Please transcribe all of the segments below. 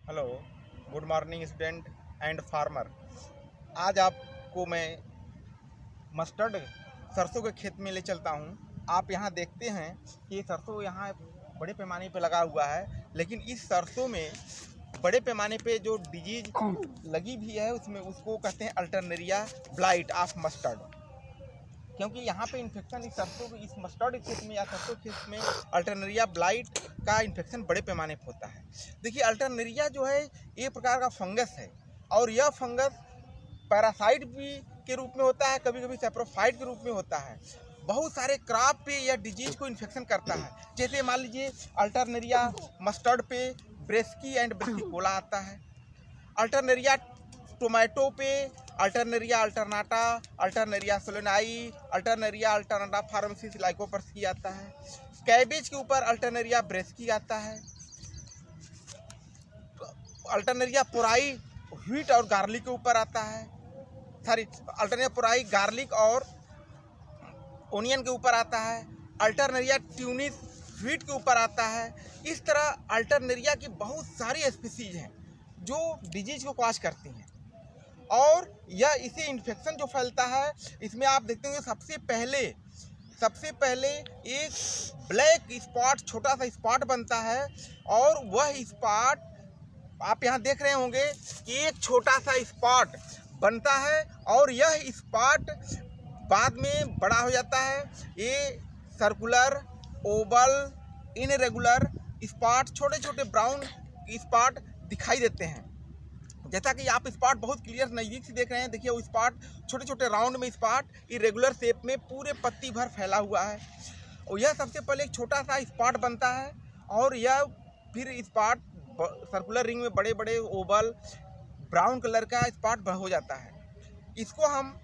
Hello, good morning student and farmer. आज आपको मैं मस्टर्ड सरसों के खेत में ले चलता हूँ। आप यहाँ देखते हैं कि ये सरसों यहाँ बड़े पैमाने पे लगा हुआ है, लेकिन इस सरसों में बड़े पैमाने पे जो डिजीज लगी भी है उसमें उसको कहते हैं अल्टरनेरिया ब्लाइट ऑफ मस्टर्ड। क्योंकि यहाँ पे इन्फेक्शन इस सरसों इस मस्टर्ड खेत में या सरसों खेत में अल्टरनेरिया ब्लाइट का इन्फेक्शन बड़े पैमाने पर होता है। देखिए, अल्टरनेरिया जो है एक प्रकार का फंगस है और यह फंगस पैरासाइट भी के रूप में होता है, कभी कभी सैप्रोफाइट के रूप में होता है। बहुत सारे क्रॉप पे यह डिजीज को इन्फेक्शन करता है। जैसे मान लीजिए अल्टरनेरिया मस्टर्ड पे ब्रेस्की एंड ब्रेसिकोला आता है। अल्टरनेरिया टोमेटो पे अल्टरनेरिया अल्टरनाटा, अल्टरनेरिया सोलेनाई, अल्टरनेरिया अल्टरनाटा फार्मेसिस लाइकोपर्सिकी आता है। कैबेज के ऊपर अल्टरनेरिया ब्रेस्की आता है। अल्टरनेरिया पोराई व्हीट और गार्लिक के ऊपर आता है। अल्टरनेरिया पोराई गार्लिक और ओनियन के ऊपर आता है। अल्टरनेरिया ट्यूनिस व्हीट के ऊपर आता है। इस तरह अल्टरनेरिया की बहुत सारी स्पीसीज हैं जो डिजीज को कॉज करती हैं और यह इसे इन्फेक्शन जो फैलता है इसमें आप देखते होंगे सबसे पहले एक ब्लैक स्पॉट, छोटा सा स्पॉट बनता है और वह स्पॉट आप यहाँ देख रहे होंगे कि एक छोटा सा स्पॉट बनता है और यह स्पॉट बाद में बड़ा हो जाता है। ये सर्कुलर, ओवल, इनरेगुलर स्पॉट, छोटे छोटे ब्राउन स्पॉट दिखाई देते हैं। जैसा कि आप स्पॉट बहुत क्लियर नज़दीक से देख रहे हैं। देखिए वो स्पॉट छोटे छोटे राउंड में स्पॉट इरेगुलर शेप में पूरे पत्ती भर फैला हुआ है और यह सबसे पहले एक छोटा सा स्पॉट बनता है और यह फिर स्पॉट सर्कुलर रिंग में बड़े बड़े ओवल ब्राउन कलर का स्पॉट हो जाता है। इसको हम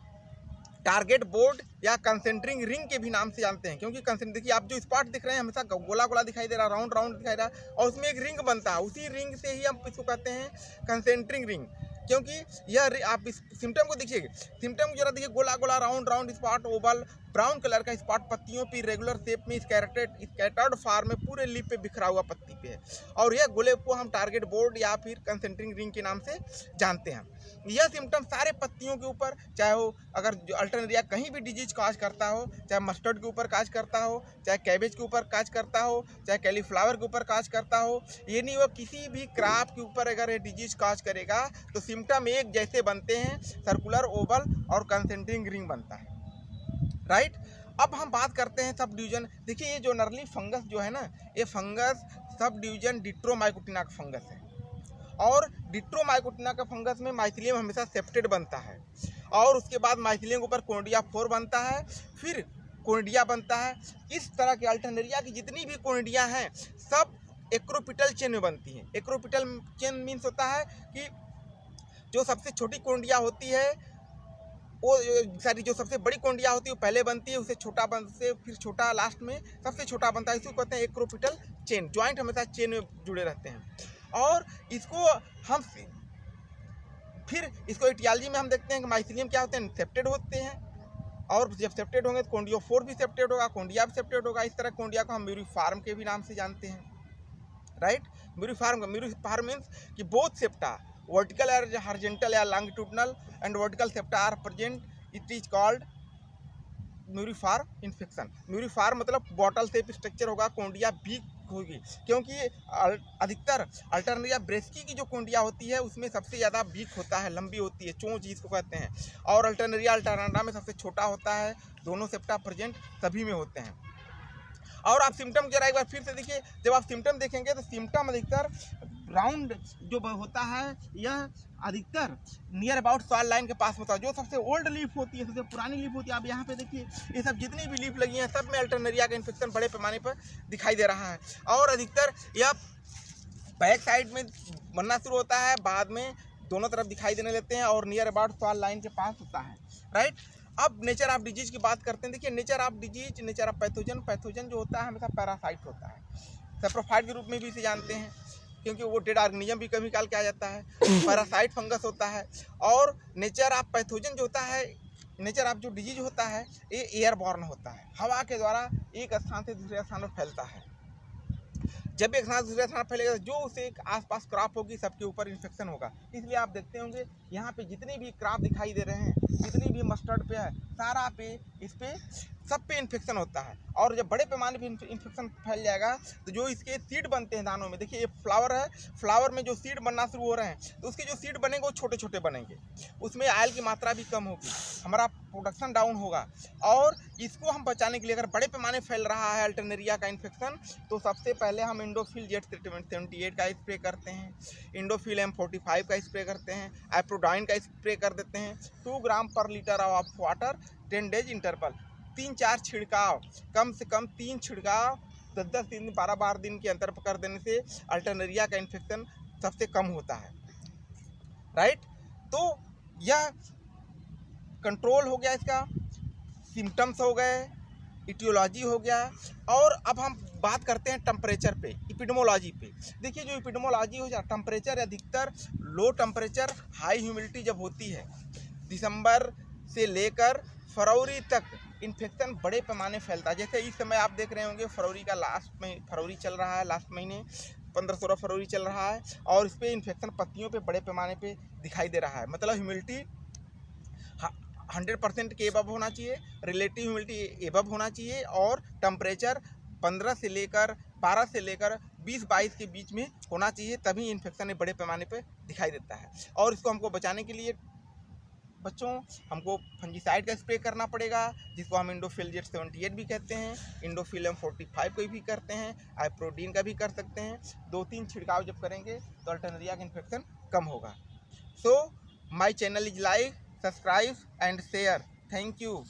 टारगेट बोर्ड या कंसेंट्रिंग रिंग के भी नाम से जानते हैं, क्योंकि देखिए आप जो स्पॉट दिख रहे हैं हमेशा गोला गोला दिखाई दे रहा है, राउंड राउंड दिखाई दे रहा है और उसमें एक रिंग बनता है। उसी रिंग से ही हम इसको कहते हैं कंसेंट्रिंग रिंग। क्योंकि यह आप इस सिम्टम को देखिए, सिम्टम को जरा देखिए, गोला गोला round round spot, Oval brown colour का स्पॉट पत्तियों पे रेगुलर शेप में स्कैटर्ड फॉर्म में पूरे लीफ पे बिखरा हुआ पत्ती पे है और यह गोले को हम टारगेट बोर्ड या फिर कंसेंट्रिंग रिंग के नाम से जानते हैं। यह सिम्टम सारे पत्तियों के ऊपर, चाहे वो अगर जो अल्टरनेरिया कहीं भी डिजीज काज करता हो, चाहे मस्टर्ड के ऊपर काज करता हो, चाहे कैबेज के ऊपर काज करता हो, चाहे कैलीफ्लावर के ऊपर काज करता हो, ये नहीं वो किसी भी क्रॉप के ऊपर अगर ये डिजीज काज करेगा तो सिम्टम एक जैसे बनते हैं, सर्कुलर, ओवल और कंसेंट्रिंग रिंग बनता है। राइट। अब हम बात करते हैं सब डिवीजन। देखिए ये जो नरली फंगस जो है ना, ये फंगस सब डिवीजन डिट्रोमाइकोटिना का फंगस है और डिट्रोमाइकोटिना का फंगस में माइथिलियम हमेशा सेप्टेड बनता है और उसके बाद माइथिलियम के ऊपर कोनिडिया 4 बनता है, फिर कोनिडिया बनता है। इस तरह के अल्टरनेरिया की जितनी भी कोनिडिया हैं सब एक्रोपिटल चेन में बनती हैं। एक्रोपिटल चेन मीन्स होता है कि जो सबसे छोटी कोनिडिया होती है वो जो सबसे बड़ी कोनिडिया होती है वो पहले बनती है, उससे छोटा बनते फिर छोटा, लास्ट में सबसे छोटा बनता है। इसको कहते हैं एक्रोपिटल चेन। जॉइंट हमेशा चेन में जुड़े रहते हैं और इसको हम फिर इसको इटियोलॉजी में हम देखते हैं कि माइथिलियम क्या होते हैं, सेप्टेड होते हैं और जब सेप्टेड होंगे तो कोनिडियो 4 भी सेप्टेड होगा, कोनिडिया भी सेप्टेड होगा। इस तरह कोनिडिया को हम म्यूरिफार्म के भी नाम से जानते हैं। राइट। म्यूरिफार्म मीन्स कि बोथ सेप्टा वर्टिकल और हॉरिजॉन्टल या longitudinal and vertical septa are present, it is called muriform infection. Muriform मतलब बॉटल शेप स्ट्रक्चर होगा, कोनिडिया वीक होगी, क्योंकि अधिकतर अल्टरनेरिया ब्रेस्की की जो कोनिडिया होती है उसमें सबसे ज़्यादा वीक होता है, लंबी होती है, चोंच जिसको कहते हैं, और अल्टरनेरिया अल्टरनाटा में सबसे छोटा होता है। दोनों सेप्टा प्रेजेंट सभी में होते हैं। और आप सिम्टम जरा एक बार फिर से देखिए, जब आप सिम्टम देखेंगे तो सिम्टम अधिकतर राउंड जो होता है यह अधिकतर नियर अबाउट सॉइल लाइन के पास होता है। जो सबसे ओल्ड लीफ होती है, सबसे पुरानी लीफ होती है, आप यहाँ पे देखिए ये सब जितनी भी लीफ लगी हैं सब में अल्टरनेरिया का इन्फेक्शन बड़े पैमाने पर दिखाई दे रहा है और अधिकतर यह बैक साइड में बनना शुरू होता है, बाद में दोनों तरफ दिखाई देने लगते हैं और नियर अबाउट सॉइल लाइन के पास होता है। राइट। अब नेचर ऑफ डिजीज की बात करते हैं। देखिए nature of disease, nature of pathogen जो होता है हमेशा पैरासाइट होता है। सैप्रोफाइट के रूप में भी इसे जानते हैं क्योंकि वो डेड ऑर्गेनिज्म भी कभी काल के आ जाता है। पैरासाइट फंगस होता है और नेचर ऑफ पैथोजन जो होता है, नेचर ऑफ जो डिजीज होता है ये एयरबॉर्न होता है, हवा के द्वारा एक स्थान से दूसरे स्थान पर फैलता है। जब एक सांस दूसरे सांस फैलेगा, जो उसे आसपास क्रॉप होगी सबके ऊपर इन्फेक्शन होगा। इसलिए आप देखते होंगे यहाँ पे जितने भी क्रॉप दिखाई दे रहे हैं, जितनी भी मस्टर्ड पे है, सारा पे इस पे सब पे इन्फेक्शन होता है। और जब बड़े पैमाने पे इन्फेक्शन फैल जाएगा तो जो इसके सीड बनते हैं दानों में, देखिए ये फ्लावर है, फ्लावर में जो सीड बनना शुरू हो रहे हैं तो उसके जो सीड बनेंगे वो छोटे छोटे बनेंगे, उसमें ऑयल की मात्रा भी कम होगी, हमारा प्रोडक्शन डाउन होगा। और इसको हम बचाने के लिए अगर बड़े पैमाने फैल रहा है अल्टरनेरिया का इन्फेक्शन, तो सबसे पहले हम इंडोफिल जेट 78 का स्प्रे करते हैं, इंडोफिल M45 का स्प्रे करते हैं, एप्रोडाइन का स्प्रे कर देते हैं 2 ग्राम पर litre of water 10 days interval. 3-4 छिड़काव, कम से कम 3 छिड़काव 10-10 दिन 12-12 दिन के अंतर पर कर देने से अल्टरनेरिया का इन्फेक्शन सबसे कम होता है, राइट। तो यह कंट्रोल हो गया, इसका सिम्टम्स हो गए, इटियोलॉजी हो गया। और अब हम बात करते हैं टेम्परेचर पे, एपिडेमोलॉजी पे। देखिए जो एपिडेमोलॉजी हो जाए, टेम्परेचर अधिकतर लो टेम्परेचर हाई ह्यूमिडिटी जब होती है, दिसंबर से लेकर फरवरी तक इन्फेक्शन बड़े पैमाने फैलता है। जैसे इस समय आप देख रहे होंगे फरवरी का लास्ट में फरवरी चल रहा है, लास्ट महीने 15-16 फरवरी चल रहा है, और इस पर इन्फेक्शन पत्तियों पे बड़े पैमाने पे दिखाई दे रहा है। मतलब ह्यूमिडिटी 100% के एबव होना चाहिए, रिलेटिव ह्यूमिडिटी एबव होना चाहिए, और टेम्परेचर 15 से लेकर 12 से लेकर 20-22 के बीच में होना चाहिए, तभी इन्फेक्शन बड़े पैमाने पे दिखाई देता है। और इसको हमको बचाने के लिए बच्चों हमको फंजीसाइड का स्प्रे करना पड़ेगा, जिसको हम इंडोफिल जेट 78 भी कहते हैं, इंडोफिल M45 को भी करते हैं, आइप्रोडीन का भी कर सकते हैं। 2-3 छिड़काव जब करेंगे तो अल्टरनेरिया का इन्फेक्शन कम होगा। So my channel is like, subscribe and share. Thank you.